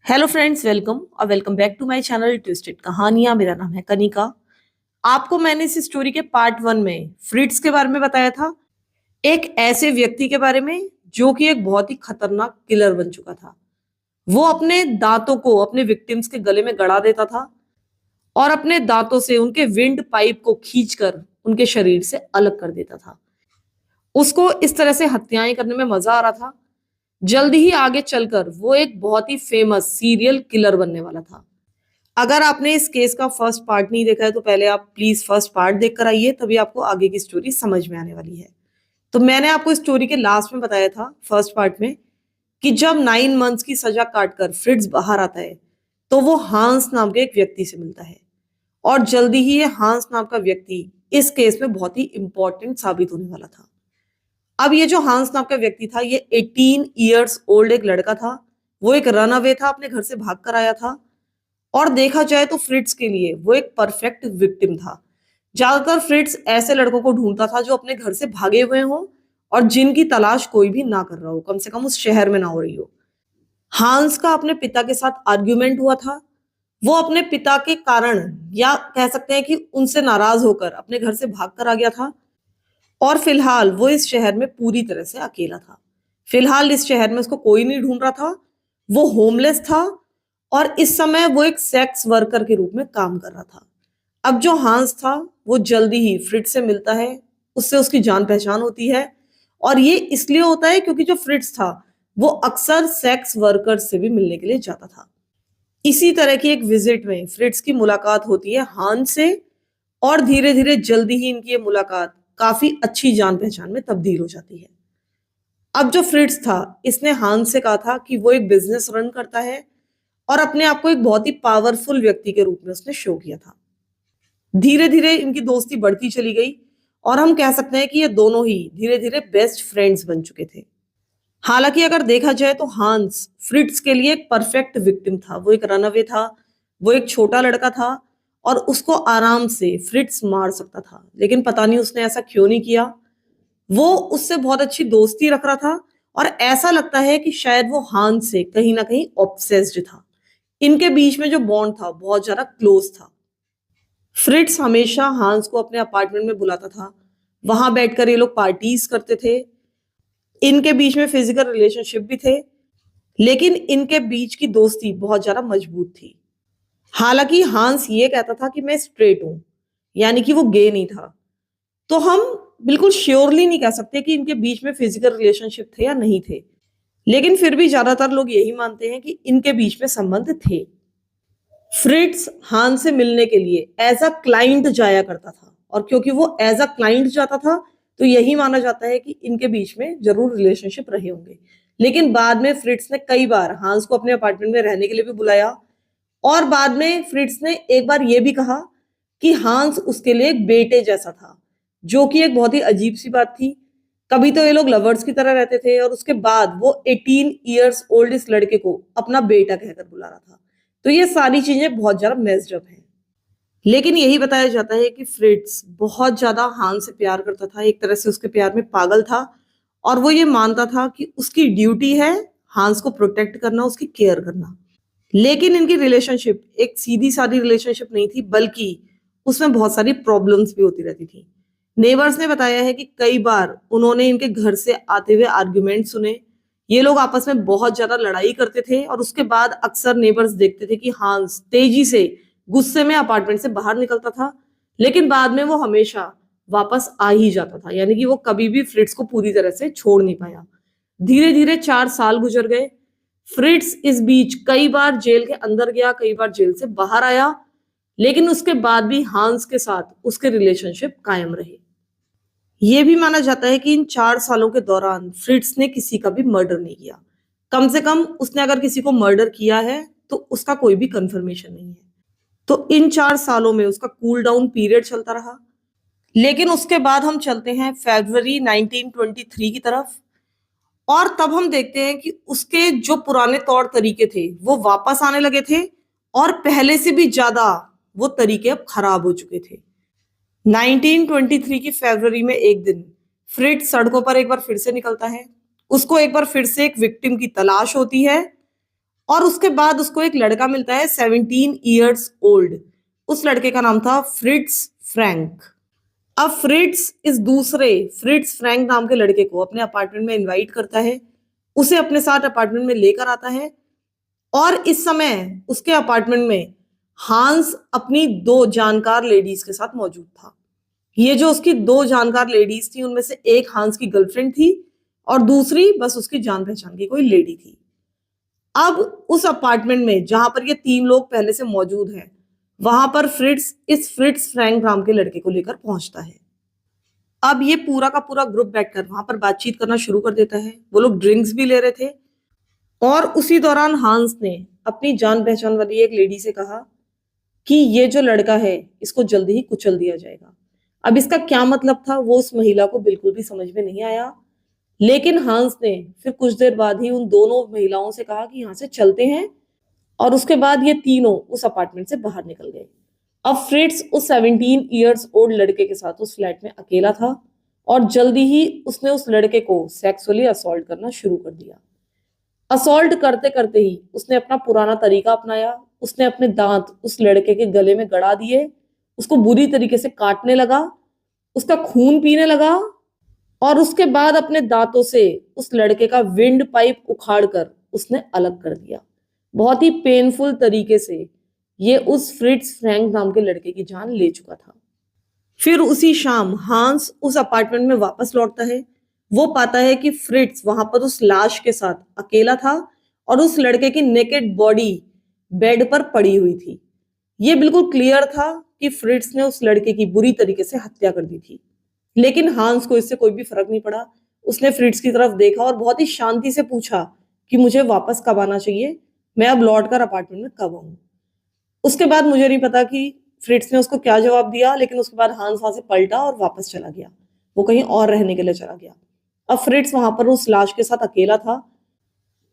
Hello friends, welcome और welcome back to my channel twisted कहानियां। मेरा नाम है कनिका। आपको मैंने इस स्टोरी के पार्ट 1 में फ्रिट्स के बारे में बताया था, एक ऐसे व्यक्ति के बारे में जो कि एक बहुत ही खतरनाक किलर बन चुका था। वो अपने दांतों को अपने विक्टिम्स के गले में गड़ा देता था और अपने दांतों से उनके विंड पाइप को खींचकर उनके शरीर से अलग कर देता था। उसको इस तरह से हत्याएं करने में मजा आ रहा था। जल्दी ही आगे चलकर वो एक बहुत ही फेमस सीरियल किलर बनने वाला था। अगर आपने इस केस का फर्स्ट पार्ट नहीं देखा है तो पहले आप प्लीज फर्स्ट पार्ट देख कर आइए, तभी आपको आगे की स्टोरी समझ में आने वाली है। तो मैंने आपको स्टोरी के लास्ट में बताया था फर्स्ट पार्ट में कि जब 9 मंथ्स की सजा काटकर फ्रिट्ज बाहर आता है तो वो हांस नाम के एक व्यक्ति से मिलता है और जल्दी ही ये हांस नाम का व्यक्ति इस केस में बहुत ही इंपॉर्टेंट साबित होने वाला था। अब ये जो हांस नाम का व्यक्ति था, ये 18 ईयर्स ओल्ड एक लड़का था। वो एक रन अवे था, अपने घर से भाग कर आया था और देखा जाए तो फ्रिट्ज के लिए वो एक परफेक्ट विक्टिम था। ज्यादातर फ्रिट्ज ऐसे लड़कों को ढूंढता था जो अपने घर से भागे हुए हों और जिनकी तलाश कोई भी ना कर रहा हो, कम से कम उस शहर में ना हो रही हो। हांस का अपने पिता के साथ आर्ग्यूमेंट हुआ था। वो अपने पिता के कारण, या कह सकते हैं कि उनसे नाराज होकर, अपने घर से भागकर आ गया था और फिलहाल वो इस शहर में पूरी तरह से अकेला था। फिलहाल इस शहर में उसको कोई नहीं ढूंढ रहा था। वो होमलेस था और इस समय वो एक सेक्स वर्कर के रूप में काम कर रहा था। अब जो हांस था वो जल्दी ही फ्रिट्ज से मिलता है, उससे उसकी जान पहचान होती है और ये इसलिए होता है क्योंकि जो फ्रिट्ज था वो अक्सर सेक्स वर्कर से भी मिलने के लिए जाता था। इसी तरह की एक विजिट में फ्रिट्ज की मुलाकात होती है हांस से और धीरे धीरे जल्दी ही इनकी ये मुलाकात काफी अच्छी जान पहचान में तब्दील हो जाती है। अब जो फ्रिट्ज था, इसने हांस से कहा था कि वो एक बिजनेस रन करता है और अपने आप को एक बहुत ही पावरफुल व्यक्ति के रूप में उसने शो किया था। धीरे धीरे इनकी दोस्ती बढ़ती चली गई और हम कह सकते हैं कि ये दोनों ही धीरे धीरे बेस्ट फ्रेंड्स बन चुके थे। हालांकि अगर देखा जाए तो हांस फ्रिट्ज के लिए एक परफेक्ट विक्टिम था। वो एक रनअवे था, वो एक छोटा लड़का था और उसको आराम से फ्रिट्ज मार सकता था, लेकिन पता नहीं उसने ऐसा क्यों नहीं किया। वो उससे बहुत अच्छी दोस्ती रख रहा था और ऐसा लगता है कि शायद वो हांस से कहीं ना कहीं ऑब्सेस्ड था। इनके बीच में जो बॉन्ड था बहुत ज्यादा क्लोज था। फ्रिट्ज हमेशा हांस को अपने अपार्टमेंट में बुलाता था। वहां बैठकर ये लोग पार्टीज करते थे। इनके बीच में फिजिकल रिलेशनशिप भी थे, लेकिन इनके बीच की दोस्ती बहुत ज्यादा मजबूत थी। हालांकि हांस ये कहता था कि मैं स्ट्रेट हूं, यानी कि वो गे नहीं था। तो हम बिल्कुल श्योरली नहीं कह सकते कि इनके बीच में फिजिकल रिलेशनशिप थे या नहीं थे, लेकिन फिर भी ज्यादातर लोग यही मानते हैं कि इनके बीच में संबंध थे। फ्रिट्ज हान से मिलने के लिए एज अ क्लाइंट जाया करता था और क्योंकि वो एज अ क्लाइंट जाता था तो यही माना जाता है कि इनके बीच में जरूर रिलेशनशिप रहे होंगे। लेकिन बाद में फ्रिट्ज ने कई बार हांस को अपने अपार्टमेंट में रहने के लिए भी बुलाया और बाद में फ्रिट्ज ने एक बार यह भी कहा कि हांस उसके लिए एक बेटे जैसा था, जो कि एक बहुत ही अजीब सी बात थी। कभी तो ये लोग लवर्स की तरह रहते थे और उसके बाद वो 18 ईयर्स ओल्ड इस लड़के को अपना बेटा कहकर बुला रहा था। तो ये सारी चीजें बहुत ज्यादा मेस्ड अप हैं। लेकिन यही बताया जाता है कि फ्रिट्ज बहुत ज्यादा हान से प्यार करता था, एक तरह से उसके प्यार में पागल था और वो ये मानता था कि उसकी ड्यूटी है हांस को प्रोटेक्ट करना, उसकी केयर करना। लेकिन इनकी रिलेशनशिप एक सीधी सादी रिलेशनशिप नहीं थी, बल्कि उसमें बहुत सारी प्रॉब्लम्स भी होती रहती थी। नेबर्स ने बताया है कि कई बार उन्होंने इनके घर से आते हुए आर्ग्यूमेंट सुने। ये लोग आपस में बहुत ज्यादा लड़ाई करते थे और उसके बाद अक्सर नेबर्स देखते थे कि हांस तेजी से गुस्से में अपार्टमेंट से बाहर निकलता था, लेकिन बाद में वो हमेशा वापस आ ही जाता था, यानी कि वो कभी भी फ्रिट्ज को पूरी तरह से छोड़ नहीं पाया। धीरे धीरे 4 साल गुजर गए। फ्रिट्ज इस बीच कई बार जेल के अंदर गया, कई बार जेल से बाहर आया, लेकिन उसके बाद भी हांस के साथ उसके रिलेशनशिप कायम रहे। यह भी माना जाता है कि इन 4 सालों के दौरान फ्रिट्ज ने किसी का भी मर्डर नहीं किया। कम से कम उसने अगर किसी को मर्डर किया है तो उसका कोई भी कंफर्मेशन नहीं है। तो इन 4 सालों में उसका कूल डाउन पीरियड चलता रहा। लेकिन उसके बाद हम चलते हैं फरवरी 1923 की तरफ और तब हम देखते हैं कि उसके जो पुराने तौर तरीके थे वो वापस आने लगे थे और पहले से भी ज्यादा वो तरीके अब खराब हो चुके थे। 1923 की फरवरी में एक दिन फ्रिट्ज सड़कों पर एक बार फिर से निकलता है। उसको एक बार फिर से एक विक्टिम की तलाश होती है और उसके बाद उसको एक लड़का मिलता है 17 ईयर्स ओल्ड। उस लड़के का नाम था फ्रिट्ज फ्रैंक। अब फ्रिट्ज इस दूसरे फ्रिट्ज फ्रैंक नाम के लड़के को अपने अपार्टमेंट में इनवाइट करता है, उसे अपने साथ अपार्टमेंट में लेकर आता है। और इस समय उसके अपार्टमेंट में हांस अपनी दो जानकार लेडीज के साथ मौजूद था। ये जो उसकी दो जानकार लेडीज थी उनमें से एक हांस की गर्लफ्रेंड थी और दूसरी बस उसकी जान पहचान की कोई लेडी थी। अब उस अपार्टमेंट में जहां पर ये तीन लोग पहले से मौजूद हैं, वहां पर फ्रिट्ज इस फ्रिट्ज फ्रैंक नाम के लड़के को लेकर पहुंचता है। अब ये पूरा का पूरा ग्रुप बैठकर वहां पर बातचीत करना शुरू कर देता है। वो लोग ड्रिंक्स भी ले रहे थे और उसी दौरान हांस ने अपनी जान पहचान वाली एक लेडी से कहा कि ये जो लड़का है इसको जल्दी ही कुचल दिया जाएगा। अब इसका क्या मतलब था वो उस महिला को बिल्कुल भी समझ में नहीं आया, लेकिन हांस ने फिर कुछ देर बाद ही उन दोनों महिलाओं से कहा कि यहाँ से चलते हैं, और उसके बाद ये तीनों उस अपार्टमेंट से बाहर निकल गए। अब फ्रिट्ज उस 17 ईयर्स ओल्ड लड़के के साथ उस फ्लैट में अकेला था और जल्दी ही उसने उस लड़के को सेक्सुअली असॉल्ट करना शुरू कर दिया। असॉल्ट करते करते ही उसने अपना पुराना तरीका अपनाया। उसने अपने दांत उस लड़के के गले में गड़ा दिए, उसको बुरी तरीके से काटने लगा, उसका खून पीने लगा और उसके बाद अपने दांतों से उस लड़के का विंड पाइप उखाड़कर उसने अलग कर दिया। बहुत ही पेनफुल तरीके से ये उस फ्रिट्ज फ्रैंक नाम के लड़के की जान ले चुका था। फिर उसी शाम हांस उस अपार्टमेंट में वापस लौटता है। वो पाता है कि फ्रिट्ज वहां पर उस लाश के साथ अकेला था और उस लड़के की नेकेड बॉडी बेड पर पड़ी हुई थी। ये बिल्कुल क्लियर था कि फ्रिट्ज ने उस लड़के की बुरी तरीके से हत्या कर दी थी, लेकिन हांस को इससे कोई भी फर्क नहीं पड़ा। उसने फ्रिट्ज की तरफ देखा और बहुत ही शांति से पूछा कि मुझे वापस कब आना चाहिए, मैं अब लौट कर अपार्टमेंट में कब आऊं। उसके बाद मुझे नहीं पता कि फ्रिट्ज ने उसको क्या जवाब दिया, लेकिन उसके बाद हांस वहां से पलटा और वापस चला गया। वो कहीं और रहने के लिए चला गया। अब फ्रिट्ज वहां पर उस लाश के साथ अकेला था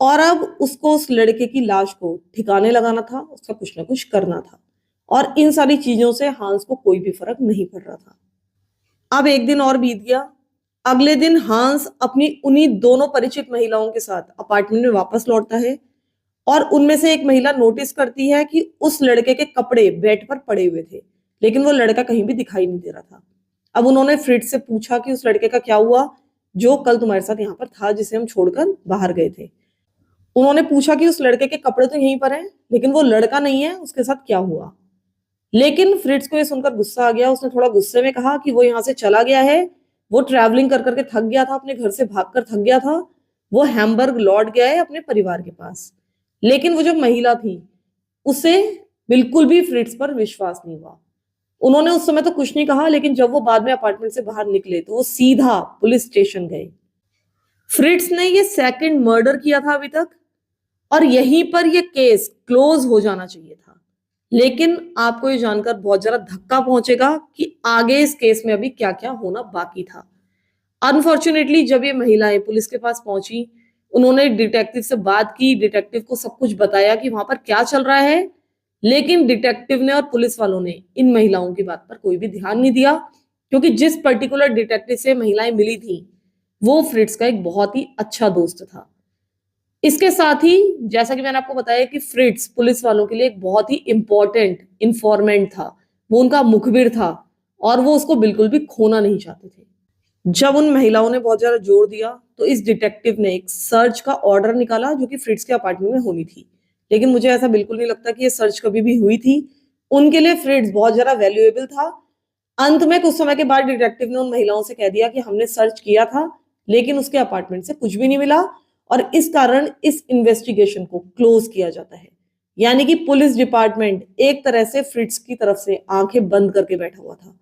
और अब उसको उस लड़के की लाश को ठिकाने लगाना था, उसका कुछ ना कुछ करना था। और इन सारी चीजों से हांस को कोई भी फर्क नहीं पड़ रहा था। अब एक दिन और बीत गया। अगले दिन हांस अपनी उन्हीं दोनों परिचित महिलाओं के साथ अपार्टमेंट में वापस लौटता है और उनमें से एक महिला नोटिस करती है कि उस लड़के के कपड़े बेड पर पड़े हुए थे, लेकिन वो लड़का कहीं भी दिखाई नहीं दे रहा था। अब उन्होंने फ्रिट्ज से पूछा कि उस लड़के का क्या हुआ जो कल तुम्हारे साथ यहाँ पर था, जिसे हम छोड़कर बाहर गए थे। उन्होंने पूछा कि उस लड़के के कपड़े तो यहीं पर हैं, लेकिन वो लड़का नहीं है, उसके साथ क्या हुआ। लेकिन फ्रिट्ज को ये सुनकर गुस्सा आ गया। उसने थोड़ा गुस्से में कहा कि वो यहाँ से चला गया है, वो ट्रैवलिंग कर करके थक गया था, अपने घर से भागकर थक गया था, वो हैम्बर्ग लौट गया है अपने परिवार के पास। लेकिन वो जो महिला थी उसे बिल्कुल भी फ्रिट्ज पर विश्वास नहीं हुआ। उन्होंने उस समय तो कुछ नहीं कहा, लेकिन जब वो बाद में अपार्टमेंट से बाहर निकले तो वो सीधा पुलिस स्टेशन गए। फ्रिट्ज ने ये सेकंड मर्डर किया था अभी तक और यहीं पर ये केस क्लोज हो जाना चाहिए था। लेकिन आपको ये जानकर बहुत ज्यादा धक्का पहुंचेगा कि आगे इस केस में अभी क्या क्या होना बाकी था। अनफॉर्चुनेटली जब ये महिलाएं पुलिस के पास पहुंची, उन्होंने डिटेक्टिव से बात की, डिटेक्टिव को सब कुछ बताया कि वहां पर क्या चल रहा है, लेकिन डिटेक्टिव ने और पुलिस वालों ने इन महिलाओं की बात पर कोई भी ध्यान नहीं दिया, क्योंकि जिस पर्टिकुलर डिटेक्टिव से महिलाएं मिली थी वो फ्रिट्ज का एक बहुत ही अच्छा दोस्त था। इसके साथ ही जैसा कि मैंने आपको बताया कि फ्रिट्ज पुलिस वालों के लिए एक बहुत ही इंपॉर्टेंट इंफॉर्मेंट था, वो उनका मुखबिर था और वो उसको बिल्कुल भी खोना नहीं चाहते थे। जब उन महिलाओं ने बहुत ज्यादा जोर दिया तो इस डिटेक्टिव ने एक सर्च का ऑर्डर निकाला जो कि फ्रिट्ज के अपार्टमेंट में होनी थी, लेकिन मुझे ऐसा बिल्कुल नहीं लगता कि ये सर्च कभी भी हुई थी। उनके लिए फ्रिट्ज बहुत ज्यादा वैल्यूएबल था। अंत में कुछ समय के बाद डिटेक्टिव ने उन महिलाओं से कह दिया कि हमने सर्च किया था, लेकिन उसके अपार्टमेंट से कुछ भी नहीं मिला और इस कारण इस इन्वेस्टिगेशन को क्लोज किया जाता है। यानी कि पुलिस डिपार्टमेंट एक तरह से फ्रिट्ज की तरफ से आंखें बंद करके बैठा हुआ था,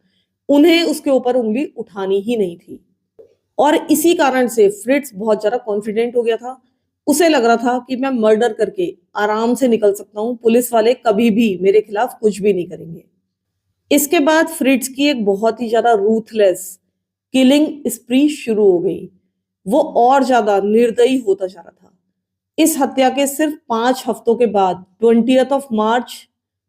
उन्हें उसके ऊपर उंगली उठानी ही नहीं थी। और इसी कारण से फ्रिट्ज बहुत ज्यादा कॉन्फिडेंट हो गया था। उसे लग रहा था कि मैं मर्डर करके आराम से निकल सकता हूं, पुलिस वाले कभी भी मेरे खिलाफ कुछ भी नहीं करेंगे। इसके बाद फ्रिट्ज की एक बहुत ही ज्यादा रूथलेस किलिंग स्प्री शुरू हो गई। वो और ज्यादा निर्दयी होता जा रहा था। इस हत्या के सिर्फ 5 हफ्तों के बाद 20 मार्च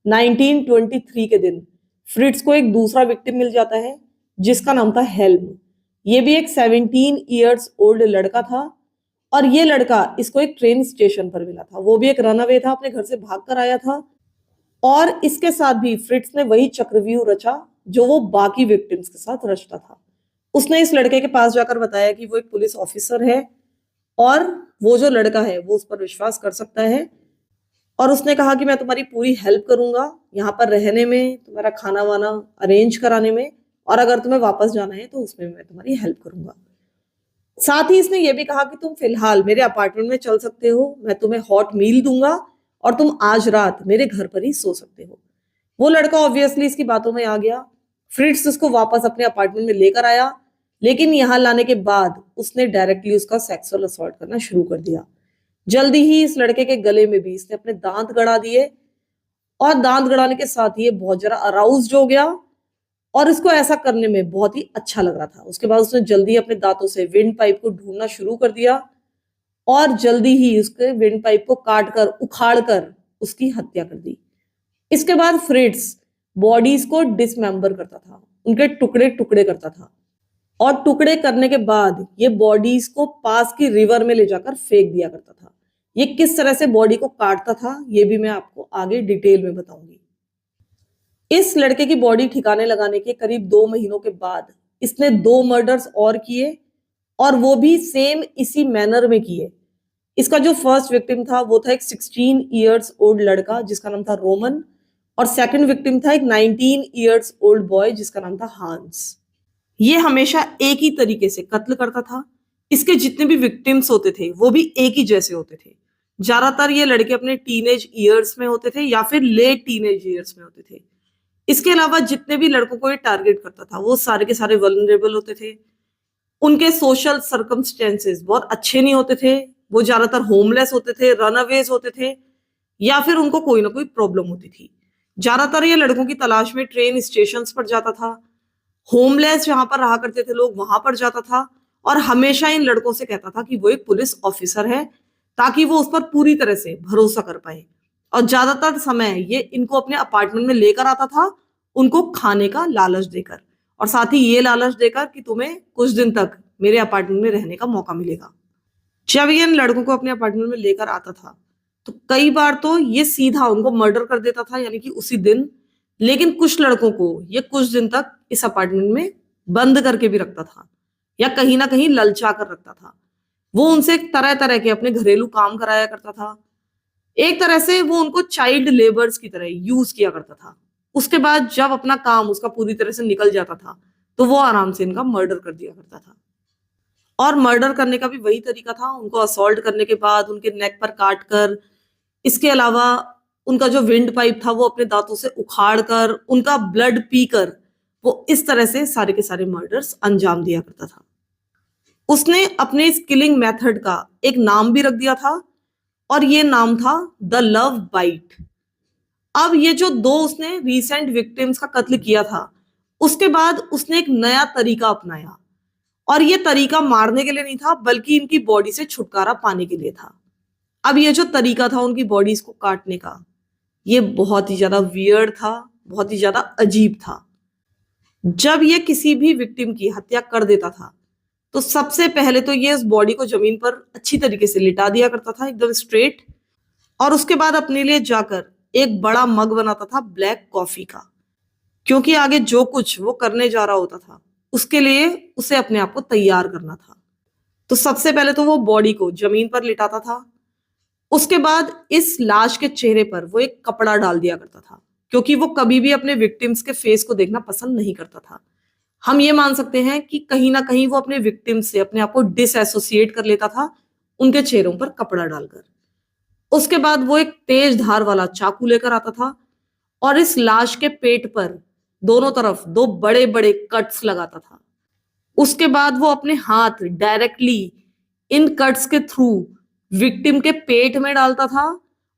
1923 के दिन फ्रिट्ज को एक दूसरा विक्टिम मिल जाता है जिसका नाम था हेल्म। ये भी एक 17 ईयर्स ओल्ड लड़का था और ये लड़का इसको एक ट्रेन स्टेशन पर मिला था। वो भी एक रनअवे था, अपने घर से भाग कर आया था और इसके साथ भी फ्रिट्ज ने वही चक्रव्यूह रचा जो वो बाकी विक्टिम्स के साथ रचता था। उसने इस लड़के के पास जाकर बताया कि वो एक पुलिस ऑफिसर है और वो जो लड़का है वो उस पर विश्वास कर सकता है और उसने कहा कि मैं तुम्हारी पूरी हेल्प करूंगा यहाँ पर रहने में, तुम्हारा खाना वाना अरेंज कराने में, और अगर तुम्हें वापस जाना है तो उसमें मैं तुम्हारी हेल्प करूंगा। साथ ही इसने ये भी कहा कि तुम फिलहाल मेरे अपार्टमेंट में चल सकते हो, मैं तुम्हें हॉट मील दूंगा और तुम आज रात मेरे घर पर ही सो सकते हो। वो लड़का ऑब्वियसली इसकी बातों में आ गया। फ्रिट्स उसको वापस अपने अपार्टमेंट में लेकर आया, लेकिन यहाँ लाने के बाद उसने डायरेक्टली उसका सेक्सुअल असॉल्ट करना शुरू कर दिया। जल्दी ही इस लड़के के गले में भी इसने अपने दांत गड़ा दिए और दांत गड़ाने के साथ ही ये बहुत जरा अराउज्ड हो गया और इसको ऐसा करने में बहुत ही अच्छा लग रहा था। उसके बाद उसने जल्दी अपने दांतों से विंड पाइप को ढूंढना शुरू कर दिया और जल्दी ही उसके विंड पाइप को काट कर उखाड़ कर उसकी हत्या कर दी। इसके बाद फ्रिट्स बॉडीज को डिसमेंबर करता था, उनके टुकड़े टुकड़े करता था और टुकड़े करने के बाद ये बॉडीज को पास की रिवर में ले जाकर फेंक दिया करता था। ये किस तरह से बॉडी को काटता था ये भी मैं आपको आगे डिटेल में बताऊंगी। इस लड़के की बॉडी ठिकाने लगाने के करीब 2 महीनों के बाद इसने 2 मर्डर्स और किए और वो भी सेम इसी मैनर में किए। इसका जो फर्स्ट विक्टिम था वो था एक 16 इयर्स ओल्ड लड़का जिसका नाम था रोमन और सेकंड विक्टिम था एक 19 इयर्स ओल्ड बॉय जिसका नाम था हांस। ये हमेशा एक ही तरीके से कत्ल करता था। इसके जितने भी विक्टिम्स होते थे वो भी एक ही जैसे होते थे। ज्यादातर ये लड़के अपने टीनेज ईयर्स में होते थे या फिर लेट टीनेज ईयर्स में होते थे। इसके अलावा जितने भी लड़कों को ये टारगेट करता था वो सारे के सारे वल्नरेबल होते थे। उनके सोशल सर्कमस्टेंसेस बहुत अच्छे नहीं होते थे। वो ज्यादातर होमलेस होते थे, रनअवेज होते थे या फिर उनको कोई ना कोई प्रॉब्लम होती थी। ज्यादातर ये लड़कों की तलाश में ट्रेन स्टेशन पर जाता था, होमलेस जहां पर रहा करते थे लोग वहां पर जाता था और हमेशा इन लड़कों से कहता था कि वो एक पुलिस ऑफिसर है ताकि वो उस पर पूरी तरह से भरोसा कर पाए। और ज्यादातर समय ये इनको अपने अपार्टमेंट में लेकर आता था, उनको खाने का लालच देकर और साथ ही ये लालच देकर कि तुम्हें कुछ दिन तक मेरे अपार्टमेंट में रहने का मौका मिलेगा। जब ये इन लड़कों को अपने अपार्टमेंट में लेकर आता था तो कई बार तो ये सीधा उनको मर्डर कर देता था, यानी कि उसी दिन। लेकिन कुछ लड़कों को ये कुछ दिन तक इस अपार्टमेंट में बंद करके भी रखता था या कहीं ना कहीं ललचा कर रखता था। वो उनसे तरह तरह के अपने घरेलू काम कराया करता था। एक तरह से वो उनको चाइल्ड लेबर्स की तरह यूज किया करता था। उसके बाद जब अपना काम उसका पूरी तरह से निकल जाता था तो वो आराम से इनका मर्डर कर दिया करता था। और मर्डर करने का भी वही तरीका था, उनको असॉल्ट करने के बाद उनके नेक पर काट कर, इसके अलावा उनका जो विंड पाइप था वो अपने दांतों से उखाड़ कर, उनका ब्लड पीकर वो इस तरह से सारे के सारे मर्डर्स अंजाम दिया करता था। उसने अपने इस किलिंग मेथड का एक नाम भी रख दिया था और ये नाम था द लव बाइट। अब ये जो 2 उसने रिसेंट विक्टिम्स का कत्ल किया था उसके बाद उसने एक नया तरीका अपनाया और ये तरीका मारने के लिए नहीं था बल्कि इनकी बॉडी से छुटकारा पाने के लिए था। अब ये जो तरीका था उनकी बॉडीज को काटने का ये बहुत ही ज्यादा वियर्ड था, बहुत ही ज्यादा अजीब था। जब ये किसी भी विक्टिम की हत्या कर देता था तो सबसे पहले तो ये उस बॉडी को जमीन पर अच्छी तरीके से लिटा दिया करता था एकदम स्ट्रेट, और उसके बाद अपने लिए जाकर एक बड़ा मग बनाता था ब्लैक कॉफी का, क्योंकि आगे जो कुछ वो करने जा रहा होता था उसके लिए उसे अपने आप को तैयार करना था। तो सबसे पहले तो वो बॉडी को जमीन पर लिटाता था, उसके बाद इस लाश के चेहरे पर वो एक कपड़ा डाल दिया करता था क्योंकि वो कभी भी अपने विक्टिम्स के फेस को देखना पसंद नहीं करता था। हम ये मान सकते हैं कि कहीं ना कहीं वो अपने विक्टिम से अपने आप को डिसएसोसिएट कर लेता था उनके चेहरों पर कपड़ा डालकर। उसके बाद वो एक तेज धार वाला चाकू लेकर आता था और इस लाश के पेट पर दोनों तरफ 2 बड़े बड़े कट्स लगाता था। उसके बाद वो अपने हाथ डायरेक्टली इन कट्स के थ्रू विक्टिम के पेट में डालता था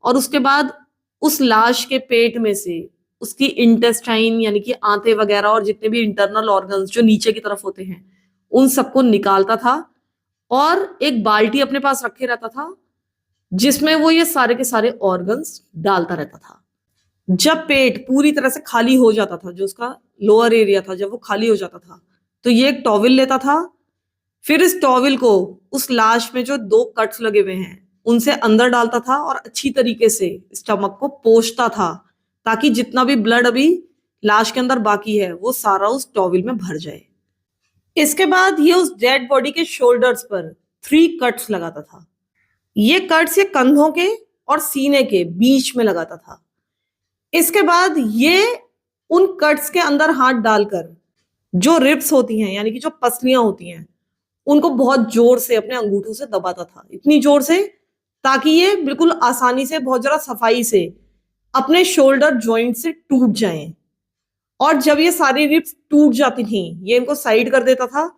और उसके बाद उस लाश के पेट में से उसकी इंटेस्टाइन यानी कि आंतें वगैरह और जितने भी इंटरनल ऑर्गन्स जो नीचे की तरफ होते हैं उन सबको निकालता था और एक बाल्टी अपने पास रखे रहता था जिसमें वो ये सारे के सारे ऑर्गन्स डालता रहता था। जब पेट पूरी तरह से खाली हो जाता था, जो उसका लोअर एरिया था, जब वो खाली हो जाता था तो ये एक टॉवेल लेता था, फिर इस टॉवल को उस लाश में जो 2 कट्स लगे हुए हैं उनसे अंदर डालता था और अच्छी तरीके से स्टमक को पोंछता था, ताकि जितना भी ब्लड अभी लाश के अंदर बाकी है वो सारा उस टॉवल में भर जाए। इसके बाद ये उस डेड बॉडी के शोल्डर्स पर 3 कट्स लगाता था। ये कट्स ये कंधों के और सीने के बीच में लगाता था। इसके बाद ये उन कट्स के अंदर हाथ डालकर जो रिब्स होती हैं, यानी कि जो पसलियां होती हैं, उनको बहुत जोर से अपने अंगूठों से दबाता था, इतनी जोर से ताकि ये बिल्कुल आसानी से, बहुत जरा सफाई से अपने शोल्डर जॉइंट से टूट जाएं। और जब ये सारी रिब्स टूट जाती थी, ये इनको साइड कर देता था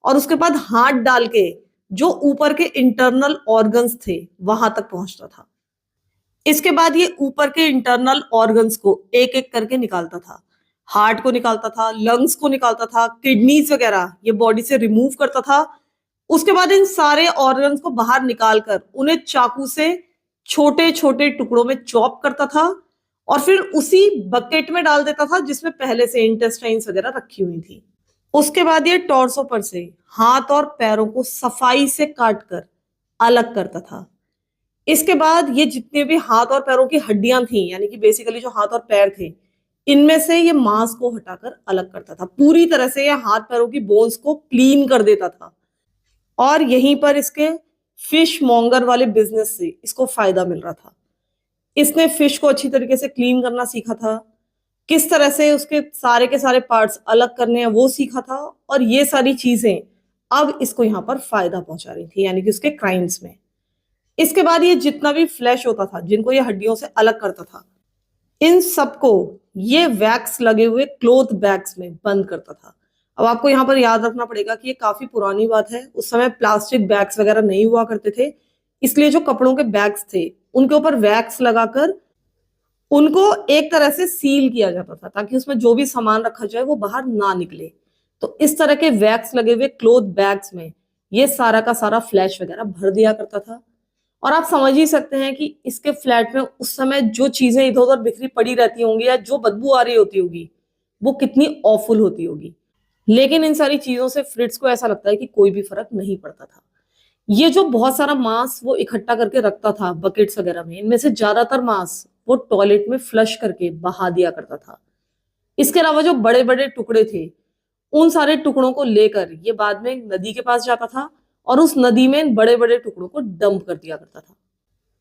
और उसके बाद हाथ डाल के जो ऊपर के इंटरनल ऑर्गन्स थे वहां तक पहुंचता था। इसके बाद ये ऊपर के इंटरनल ऑर्गन्स को एक एक करके निकालता था। हार्ट को निकालता था, लंग्स को निकालता था, किडनीज वगैरह ये बॉडी से रिमूव करता था। उसके बाद इन सारे ऑर्गन्स को बाहर निकालकर उन्हें चाकू से छोटे छोटे टुकड़ों में चॉप करता था और फिर उसी बकेट में डाल देता था जिसमें पहले से इंटेस्टाइन्स वगैरह रखी हुई थी। उसके बाद ये टॉर्सो पर से हाथ और पैरों को सफाई से काटकर अलग करता था। इसके बाद ये जितने भी हाथ और पैरों की हड्डियां थी, यानी कि बेसिकली जो हाथ और पैर थे, इनमें से ये मांस को हटाकर अलग करता था। पूरी तरह से ये हाथ पैरों की बोन्स को क्लीन कर देता था। और यहीं पर इसके फिश मॉन्गर वाले बिजनेस से इसको फायदा मिल रहा था। इसने फिश को अच्छी तरीके से क्लीन करना सीखा था, किस तरह से उसके सारे के सारे पार्ट्स अलग करने हैं वो सीखा था। और ये सारी चीजें अब इसको यहाँ पर फायदा पहुंचा रही थी, यानी कि उसके क्राइम्स में। इसके बाद ये जितना भी फ्लैश होता था, जिनको ये हड्डियों से अलग करता था, इन सबको ये वैक्स लगे हुए क्लोथ बैग्स में बंद करता था। अब आपको यहाँ पर याद रखना पड़ेगा कि ये काफी पुरानी बात है। उस समय प्लास्टिक बैग्स वगैरह नहीं हुआ करते थे, इसलिए जो कपड़ों के बैग्स थे उनके ऊपर वैक्स लगाकर उनको एक तरह से सील किया जाता था, ताकि उसमें जो भी सामान रखा जाए वो बाहर ना निकले। तो इस तरह के वैक्स लगे हुए क्लोथ बैग्स में ये सारा का सारा फ्लैश वगैरह भर दिया करता था। और आप समझ ही सकते हैं कि इसके फ्लैट में उस समय जो चीजें इधर उधर बिखरी पड़ी रहती होंगी या जो बदबू आ रही होती होगी वो कितनी ऑफुल होती होगी। लेकिन इन सारी चीजों से फ्रिट्ज को ऐसा लगता है कि कोई भी फर्क नहीं पड़ता था। ये जो बहुत सारा मांस वो इकट्ठा करके रखता था बकेट्स वगैरह में, इनमें से ज्यादातर मांस वो टॉयलेट में फ्लश करके बहा दिया करता था। इसके अलावा जो बड़े बड़े टुकड़े थे उन सारे टुकड़ों को लेकर ये बाद में एक नदी के पास जाता था और उस नदी में इन बड़े बड़े टुकड़ों को डंप कर दिया करता था।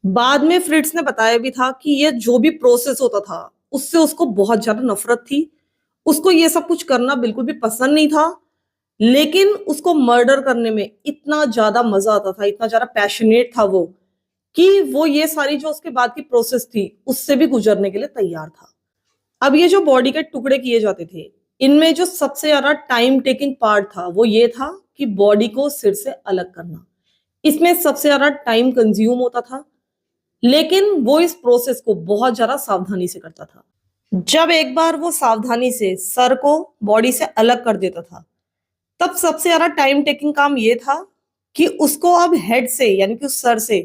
बाद में फ्रिट्ज ने बताया भी था कि ये जो भी प्रोसेस होता था उससे उसको बहुत ज्यादा नफरत थी। उसको ये सब कुछ करना बिल्कुल भी पसंद नहीं था, लेकिन उसको मर्डर करने में इतना ज्यादा मजा आता था, इतना ज्यादा पैशनेट था वो, कि वो ये सारी जो उसके बाद की प्रोसेस थी उससे भी गुजरने के लिए तैयार था। अब ये जो बॉडी के टुकड़े किए जाते थे, इनमें जो सबसे ज्यादा टाइम टेकिंग पार्ट था वो ये था कि बॉडी को सिर से अलग करना। इसमें सबसे ज्यादा टाइम कंज्यूम होता था, लेकिन वो इस प्रोसेस को बहुत ज्यादा सावधानी से करता था। जब एक बार वो सावधानी से सर को बॉडी से अलग कर देता था, तब सबसे ज्यादा टाइम टेकिंग काम ये था कि उसको अब हेड से, यानी कि उस सर से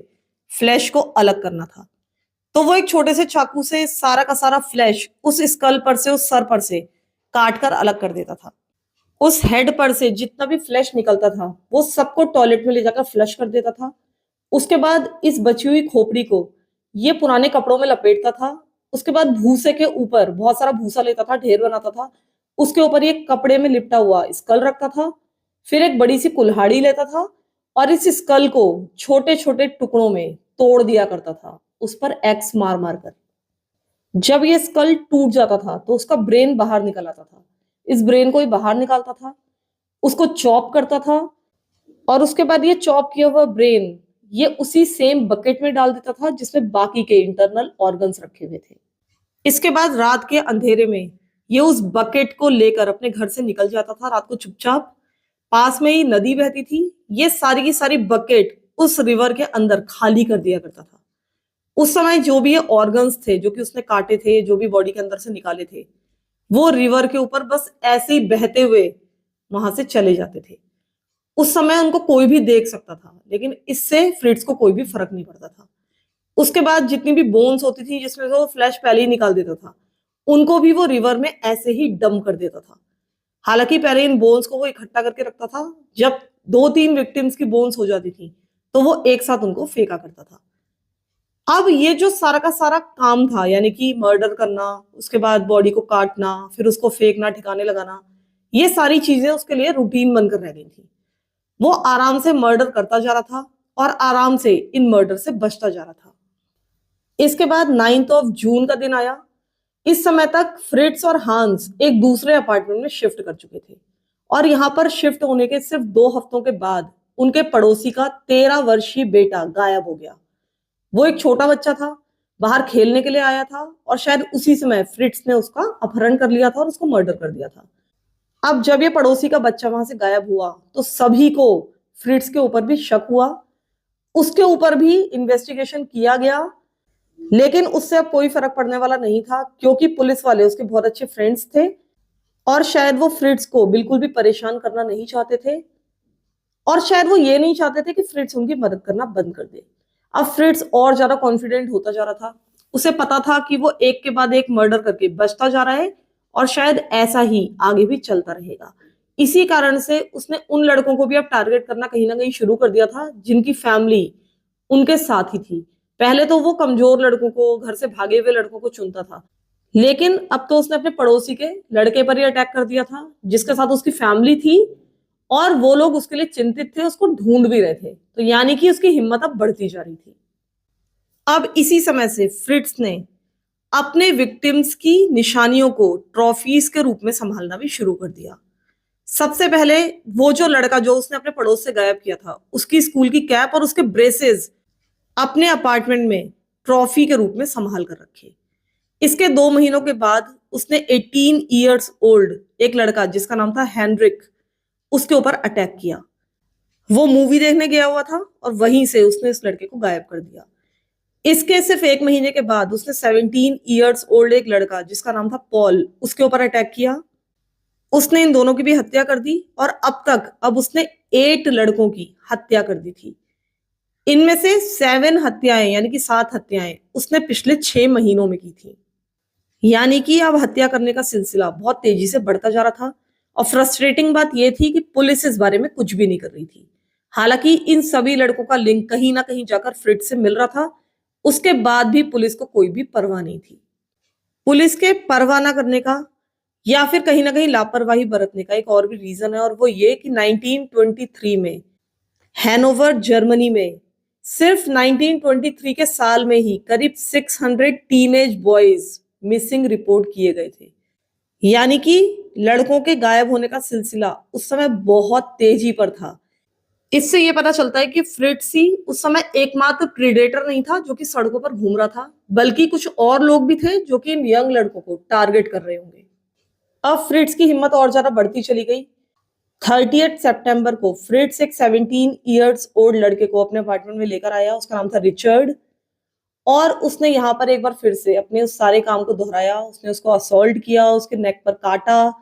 फ्लैश को अलग करना था। तो वो एक छोटे से चाकू से सारा का सारा फ्लैश उस स्कल पर से, उस सर पर से काट कर अलग कर देता था। उस हेड पर से जितना भी फ्लैश निकलता था वो सबको टॉयलेट में ले जाकर फ्लश कर देता था। उसके बाद इस बची हुई खोपड़ी को ये पुराने कपड़ों में लपेटता था। उसके बाद भूसे के ऊपर बहुत सारा भूसा लेता था, ढेर बनाता था, उसके ऊपर ये कपड़े में लिपटा हुआ स्कल रखता था। फिर एक बड़ी सी कुल्हाड़ी लेता था और इस स्कल को छोटे छोटे टुकड़ों में तोड़ दिया करता था, उस पर एक्स मार मार कर। जब ये स्कल टूट जाता था तो उसका ब्रेन बाहर निकल आता था। इस ब्रेन को ही बाहर निकालता था, उसको चॉप करता था और उसके बाद ये चॉप किया हुआ ब्रेन ये उसी सेम बकेट में डाल देता था जिसमें बाकी के इंटरनल ऑर्गन्स रखे हुए थे। इसके बाद रात के अंधेरे में ये उस बकेट को लेकर अपने घर से निकल जाता था रात को चुपचाप। पास में ही नदी बहती थी, ये सारी की सारी बकेट उस रिवर के अंदर खाली कर दिया करता था। उस समय जो भी ये ऑर्गन्स थे जो कि उसने काटे थे, जो भी बॉडी के अंदर से निकाले थे, वो रिवर के ऊपर बस ऐसे ही बहते हुए वहां से चले जाते थे। उस समय उनको कोई भी देख सकता था, लेकिन इससे फ्रिट्ज को कोई भी फर्क नहीं पड़ता था। उसके बाद जितनी भी बोन्स होती थी जिसमें से वो फ्लैश पहले ही निकाल देता था, उनको भी वो रिवर में ऐसे ही डंप कर देता था। हालांकि पहले इन बोन्स को वो इकट्ठा करके रखता था, जब 2-3 विक्टिम्स की बोन्स हो जाती थी, तो वो एक साथ उनको फेंका करता था। अब ये जो सारा का सारा काम था, यानी कि मर्डर करना, उसके बाद बॉडी को काटना, फिर उसको फेंकना, ठिकाने लगाना, ये सारी चीजें उसके लिए रूटीन बनकर रह गई थी। वो आराम से मर्डर करता जा रहा था और आराम से इन मर्डर से बचता जा रहा था। इसके बाद 9th ऑफ जून का दिन आया। इस समय तक फ्रिट्स और हांस एक दूसरे अपार्टमेंट में शिफ्ट कर चुके थे और यहाँ पर शिफ्ट होने के सिर्फ 2 हफ्तों के बाद उनके पड़ोसी का 13 वर्षीय बेटा गायब हो गया। वो एक छोटा बच्चा था, बाहर खेलने के लिए आया था और शायद उसी समय फ्रिट्स ने उसका अपहरण कर लिया था और उसको मर्डर कर दिया था। अब जब ये पड़ोसी का बच्चा वहां से गायब हुआ तो सभी को फ्रिट्स के ऊपर भी शक हुआ। उसके ऊपर भी इन्वेस्टिगेशन किया गया, लेकिन उससे अब कोई फर्क पड़ने वाला नहीं था क्योंकि पुलिस वाले उसके बहुत अच्छे फ्रेंड्स थे और शायद वो फ्रिट्स को बिल्कुल भी परेशान करना नहीं चाहते थे और शायद वो ये नहीं चाहते थे कि फ्रिट्स उनकी मदद करना बंद कर दे। अब फ्रिट्स और ज्यादा कॉन्फिडेंट होता जा रहा था। उसे पता था कि वो एक के बाद एक मर्डर करके बचता जा रहा है और शायद ऐसा ही आगे भी चलता रहेगा। इसी कारण से उसने उन लड़कों को भी अब टारगेट करना कहीं ना कहीं शुरू कर दिया था जिनकी फैमिली उनके साथ ही थी। पहले तो वो कमजोर लड़कों को, घर से भागे हुए लड़कों को चुनता था, लेकिन अब तो उसने अपने पड़ोसी के लड़के पर ही अटैक कर दिया था जिसके साथ उसकी फैमिली थी और वो लोग उसके लिए चिंतित थे, उसको ढूंढ भी रहे थे। तो यानी कि उसकी हिम्मत अब बढ़ती जा रही थी। अब इसी समय से फ्रिट्स ने अपने विक्टिम्स की निशानियों को ट्रॉफीज के रूप में संभालना भी शुरू कर दिया। सबसे पहले वो जो लड़का जो उसने अपने पड़ोस से गायब किया था, उसकी स्कूल की कैप और उसके ब्रेसेस अपने अपार्टमेंट में ट्रॉफी के रूप में संभाल कर रखे। इसके 2 महीनों के बाद उसने 18 ईयर्स ओल्ड एक लड़का जिसका नाम था हेनरिक, उसके ऊपर अटैक किया। वो मूवी देखने गया हुआ था और वहीं से उसने इस लड़के को गायब कर दिया। इसके सिर्फ 1 महीने के बाद उसने 17 ईयर्स ओल्ड एक लड़का जिसका नाम था पॉल, उसके ऊपर अटैक किया। उसने इन दोनों की भी हत्या कर दी और अब उसने 8 लड़कों की हत्या कर दी थी। इनमें से 7 हत्याएं यानी कि 7 हत्याएं उसने पिछले 6 महीनों में की थी। यानी कि अब हत्या करने का सिलसिला बहुत तेजी से बढ़ता जा रहा था और फ्रस्ट्रेटिंग बात यह थी कि पुलिस इस बारे में कुछ भी नहीं कर रही थी। हालांकि इन सभी लड़कों का लिंक कहीं ना कहीं जाकर फ्रिट्स से मिल रहा था, उसके बाद भी पुलिस को कोई भी परवाह नहीं थी। पुलिस के परवाह ना करने का या फिर कहीं ना कहीं लापरवाही बरतने का एक और भी रीजन है और वो ये कि 1923 में हैनोवर जर्मनी में सिर्फ 1923 के साल में ही करीब 600 टीनेज बॉयज मिसिंग रिपोर्ट किए गए थे। यानी कि लड़कों के गायब होने का सिलसिला उस समय बहुत तेजी पर था। इससे ये पता चलता है कि फ्रिट्ज ही उस समय एकमात्र प्रीडेटर नहीं था जो कि सड़कों पर घूम रहा था, बल्कि कुछ और लोग भी थे जो कि इन यंग लड़कों को टारगेट कर रहे होंगे। अब फ्रिट्ज की हिम्मत और ज्यादा बढ़ती चली गई। 30 सितंबर को फ्रिट्ज एक 17 ईयर्स ओल्ड लड़के को अपने अपार्टमेंट में लेकर आया। उसका नाम था रिचर्ड और उसने यहाँ पर एक बार फिर से अपने उस सारे काम को दोहराया। उसने उसको असॉल्ट किया, उसके नेक पर काटा,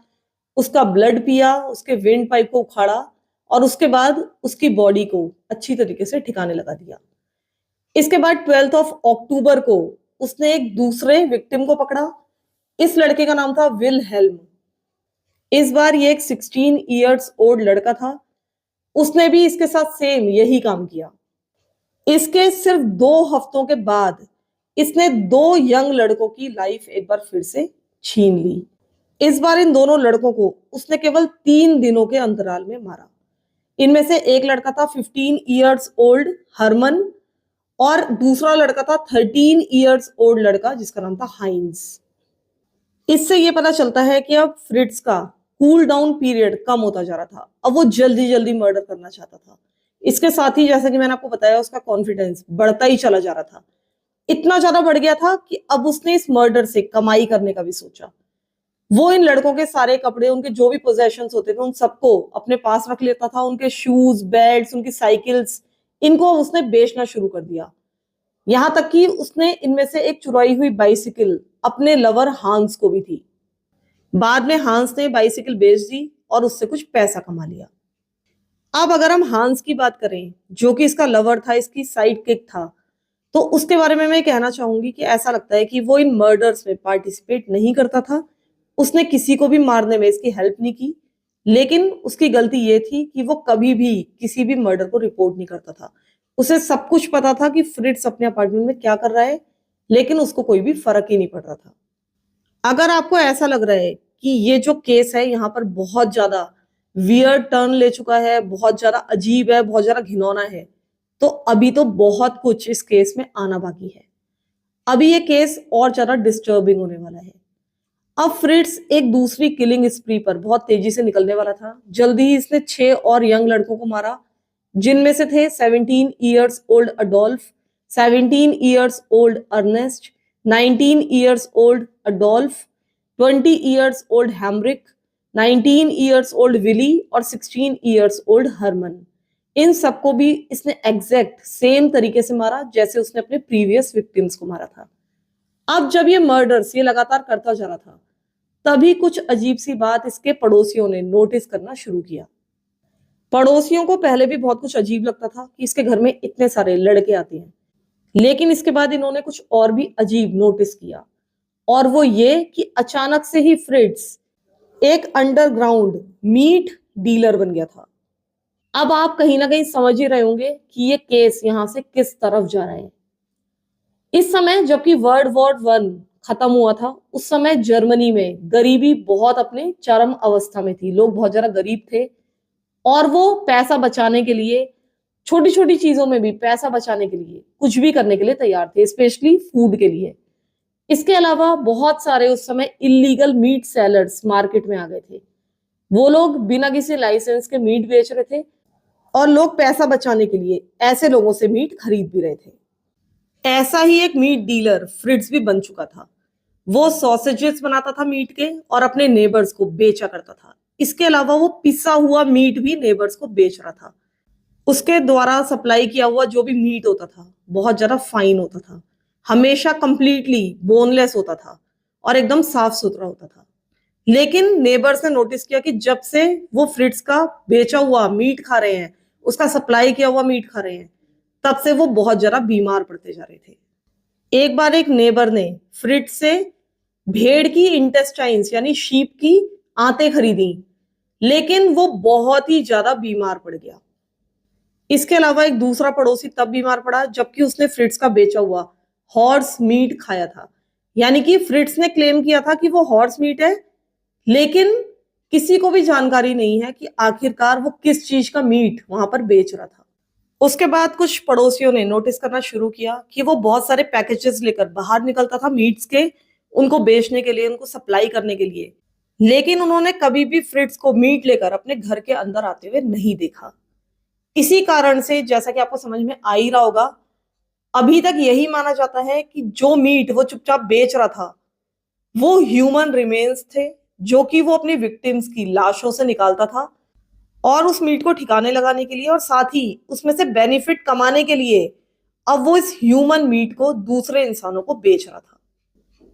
उसका ब्लड पिया, उसके विंड पाइप को उखाड़ा और उसके बाद उसकी बॉडी को अच्छी तरीके से ठिकाने लगा दिया। इसके बाद 12 अक्टूबर को उसने एक दूसरे विक्टिम को पकड़ा। इस लड़के का नाम था विल हेल्म। इस बार ये एक 16 ईयर्स ओल्ड लड़का था। उसने भी इसके साथ सेम यही काम किया। इसके सिर्फ 2 हफ्तों के बाद इसने 2 यंग लड़कों की लाइफ एक बार फिर से छीन ली। इस बार इन दोनों लड़कों को उसने केवल 3 दिनों के अंतराल में मारा। इनमें से एक लड़का था 15 ईयर्स ओल्ड हरमन और दूसरा लड़का था 13 ईयर्स ओल्ड लड़का जिसका नाम था हाइंस। इससे यह पता चलता है कि अब फ्रिट्ज का कूल डाउन पीरियड कम होता जा रहा था। अब वो जल्दी जल्दी मर्डर करना चाहता था। इसके साथ ही जैसा कि मैंने आपको बताया उसका कॉन्फिडेंस बढ़ता ही चला जा रहा था। इतना ज्यादा बढ़ गया था कि अब उसने इस मर्डर से कमाई करने का भी सोचा। वो इन लड़कों के सारे कपड़े, उनके जो भी पोजेशंस होते थे उन सबको अपने पास रख लेता था। उनके शूज, बेल्ट्स, उनकी साइकिल्स, इनको उसने बेचना शुरू कर दिया। यहां तक कि उसने इनमें से एक चुराई हुई बाइसिकल अपने लवर हांस को भी थी। बाद में हांस ने बाइसिकल बेच दी और उससे कुछ पैसा कमा लिया। अब अगर हम हांस की बात करें जो कि इसका लवर था, इसकी साइड किक था, तो उसके बारे में मैं कहना चाहूंगी कि ऐसा लगता है कि वो इन मर्डर्स में पार्टिसिपेट नहीं करता था। उसने किसी को भी मारने में इसकी हेल्प नहीं की। लेकिन उसकी गलती ये थी कि वो कभी भी किसी भी मर्डर को रिपोर्ट नहीं करता था। उसे सब कुछ पता था कि फ्रिट्ज अपने अपार्टमेंट में क्या कर रहा है, लेकिन उसको कोई भी फर्क ही नहीं पड़ रहा था। अगर आपको ऐसा लग रहा है कि ये जो केस है यहाँ पर बहुत ज्यादा वियर्ड टर्न ले चुका है, बहुत ज्यादा अजीब है, बहुत ज्यादा घिनौना है, तो अभी तो बहुत कुछ इस केस में आना बाकी है। अभी ये केस और ज्यादा डिस्टर्बिंग होने वाला है। अब फ्रिट्ज एक दूसरी किलिंग स्प्री पर बहुत तेजी से निकलने वाला था। जल्दी ही इसने 6 और यंग लड़कों को मारा, जिनमें से थे 17 years old Adolf, 17 years old Ernest, 19 years old Adolf, 20 years old Heinrich, 19 years old Willy और 16 ईयर्स ओल्ड हरमन। इन सबको भी इसने एग्जैक्ट सेम तरीके से मारा जैसे उसने अपने प्रीवियस विक्टिम्स को मारा था। अब जब ये मर्डर्स ये लगातार करता जा रहा था, तभी कुछ अजीब सी बात इसके पड़ोसियों ने नोटिस करना शुरू किया। पड़ोसियों को पहले भी बहुत कुछ अजीब लगता था कि इसके घर में इतने सारे लड़के आते हैं, लेकिन इसके बाद इन्होंने कुछ और भी अजीब नोटिस किया, और वो ये कि अचानक से ही फ्रिट्ज एक अंडरग्राउंड मीट डीलर बन गया था। अब आप कहीं ना कहीं समझ ही रहे होंगे कि ये केस यहां से किस तरफ जा रहा है। इस समय जबकि वर्ल्ड वॉर वन खत्म हुआ था, उस समय जर्मनी में गरीबी बहुत अपने चरम अवस्था में थी। लोग बहुत ज्यादा गरीब थे और वो पैसा बचाने के लिए, छोटी छोटी चीजों में भी पैसा बचाने के लिए कुछ भी करने के लिए तैयार थे, स्पेशली फूड के लिए। इसके अलावा बहुत सारे उस समय इलीगल मीट सेलर्स मार्केट में आ गए थे। वो लोग बिना किसी लाइसेंस के मीट बेच रहे थे और लोग पैसा बचाने के लिए ऐसे लोगों से मीट खरीद भी रहे थे। ऐसा ही एक मीट डीलर फ्रिट्ज भी बन चुका था। वो सॉसेजेस बनाता था मीट के और अपने नेबर्स को बेचा करता था। इसके अलावा वो पिसा हुआ मीट भी नेबर्स को बेच रहा था। उसके द्वारा सप्लाई किया हुआ जो भी मीट होता था बहुत ज्यादा फाइन होता था, हमेशा कंप्लीटली बोनलेस होता था और एकदम साफ सुथरा होता था। लेकिन नेबर्स ने नोटिस किया कि जब से वो फ्रिट्ज का बेचा हुआ मीट खा रहे हैं, उसका सप्लाई किया हुआ मीट खा रहे हैं, तब से वो बहुत ज्यादा बीमार पड़ते जा रहे थे। एक बार एक नेबर ने फ्रिट्ज से भेड़ की इंटेस्टाइन्स यानी शीप की आंतें खरीदी, लेकिन वो बहुत ही ज्यादा बीमार पड़ गया। इसके अलावा एक दूसरा पड़ोसी तब बीमार पड़ा जबकि उसने फ्रिट्ज का बेचा हुआ हॉर्स मीट खाया था। यानी कि फ्रिट्ज ने क्लेम किया था कि वो हॉर्स मीट है, लेकिन किसी को भी जानकारी नहीं है कि आखिरकार वो किस चीज का मीट वहां पर बेच रहा था। उसके बाद कुछ पड़ोसियों ने नोटिस करना शुरू किया कि वो बहुत सारे पैकेजेस लेकर बाहर निकलता था मीट्स के, उनको बेचने के लिए, उनको सप्लाई करने के लिए, लेकिन उन्होंने कभी भी फ्रिट्ज को मीट लेकर अपने घर के अंदर आते हुए नहीं देखा। इसी कारण से जैसा कि आपको समझ में आ ही रहा होगा, अभी तक यही माना जाता है कि जो मीट वो चुपचाप बेच रहा था वो ह्यूमन रिमेन्स थे, जो कि वो अपनी विक्टिम्स की लाशों से निकालता था और उस मीट को ठिकाने लगाने के लिए और साथ ही उसमें से बेनिफिट कमाने के लिए अब वो इस ह्यूमन मीट को दूसरे इंसानों को बेच रहा था।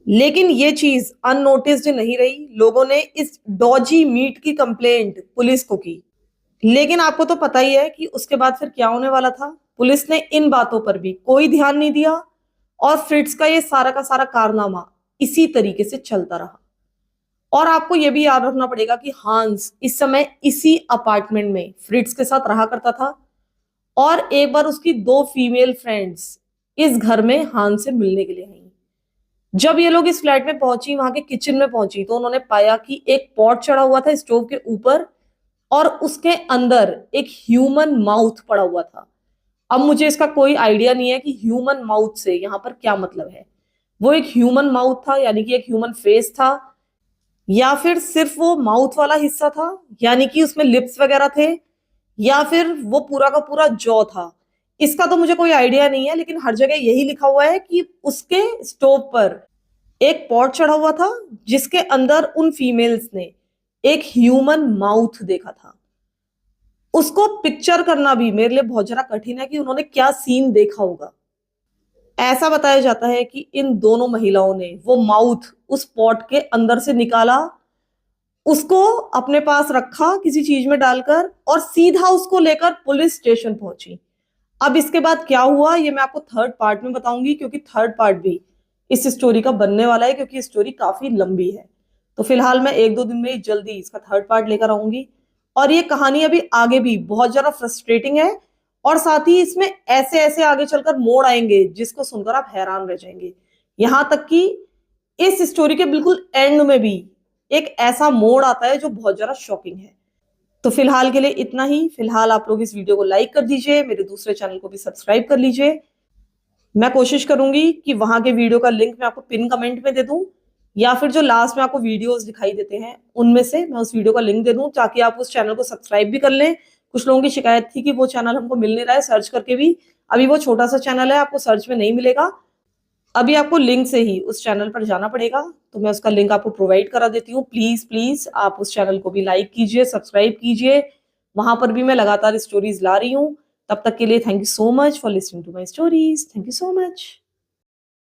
लेकिन ये चीज अननोटिस्ड नहीं रही। लोगों ने इस डॉजी मीट की कंप्लेंट पुलिस को की, लेकिन आपको तो पता ही है कि उसके बाद फिर क्या होने वाला था। पुलिस ने इन बातों पर भी कोई ध्यान नहीं दिया और फ्रिट्ज का ये सारा का सारा कारनामा इसी तरीके से चलता रहा। और आपको यह भी याद रखना पड़ेगा कि हांस इस समय इसी अपार्टमेंट में फ्रिट्ज के साथ रहा करता था और एक बार उसकी 2 फीमेल फ्रेंड्स इस घर में हांस से मिलने के लिए आई। जब ये लोग इस फ्लैट में पहुंची, वहां के किचन में पहुंची, तो उन्होंने पाया कि एक पॉट चढ़ा हुआ था स्टोव के ऊपर और उसके अंदर एक ह्यूमन माउथ पड़ा हुआ था। अब मुझे इसका कोई आइडिया नहीं है कि ह्यूमन माउथ से यहाँ पर क्या मतलब है। वो एक ह्यूमन माउथ था यानी कि एक ह्यूमन फेस था, या फिर सिर्फ वो माउथ वाला हिस्सा था यानी कि उसमें लिप्स वगैरह थे, या फिर वो पूरा का पूरा जॉ था। इसका तो मुझे कोई आइडिया नहीं है, लेकिन हर जगह यही लिखा हुआ है कि उसके स्टोव पर एक पॉट चढ़ा हुआ था जिसके अंदर उन फीमेल्स ने एक ह्यूमन माउथ देखा था। उसको पिक्चर करना भी मेरे लिए बहुत ज्यादा कठिन है कि उन्होंने क्या सीन देखा होगा। ऐसा बताया जाता है कि इन दोनों महिलाओं ने वो माउथ उस पॉट के अंदर से निकाला, उसको अपने पास रखा किसी चीज में डालकर और सीधा उसको लेकर पुलिस स्टेशन पहुंची। अब इसके बाद क्या हुआ ये मैं आपको थर्ड पार्ट में बताऊंगी, क्योंकि थर्ड पार्ट भी इस स्टोरी का बनने वाला है, क्योंकि स्टोरी काफी लंबी है। तो फिलहाल मैं 1-2 दिन में ही जल्दी इसका थर्ड पार्ट लेकर आऊंगी। और ये कहानी अभी आगे भी बहुत ज्यादा फ्रस्ट्रेटिंग है, और साथ ही इसमें ऐसे ऐसे आगे चलकर मोड़ आएंगे जिसको सुनकर आप हैरान रह जाएंगे। यहां तक कि इस स्टोरी के बिल्कुल एंड में भी एक ऐसा मोड़ आता है जो बहुत ज्यादा शॉकिंग है। तो फिलहाल के लिए इतना ही। फिलहाल आप लोग इस वीडियो को लाइक कर दीजिए, मेरे दूसरे चैनल को भी सब्सक्राइब कर लीजिए। मैं कोशिश करूंगी कि वहां के वीडियो का लिंक मैं आपको पिन कमेंट में दे दूं, या फिर जो लास्ट में आपको वीडियोस दिखाई देते हैं उनमें से मैं उस वीडियो का लिंक दे दूं, ताकि आप उस चैनल को सब्सक्राइब भी कर लें। कुछ लोगों की शिकायत थी कि वो चैनल हमको मिल नहीं रहा है सर्च करके भी। अभी वो छोटा सा चैनल है, आपको सर्च में नहीं मिलेगा। अभी आपको लिंक से ही उस चैनल पर जाना पड़ेगा, तो मैं उसका लिंक आपको प्रोवाइड करा देती हूँ। प्लीज प्लीज आप उस चैनल को भी लाइक कीजिए, सब्सक्राइब कीजिए। वहां पर भी मैं लगातार स्टोरीज ला रही हूँ। तब तक के लिए thank you so much for listening to my stories. Thank you so much.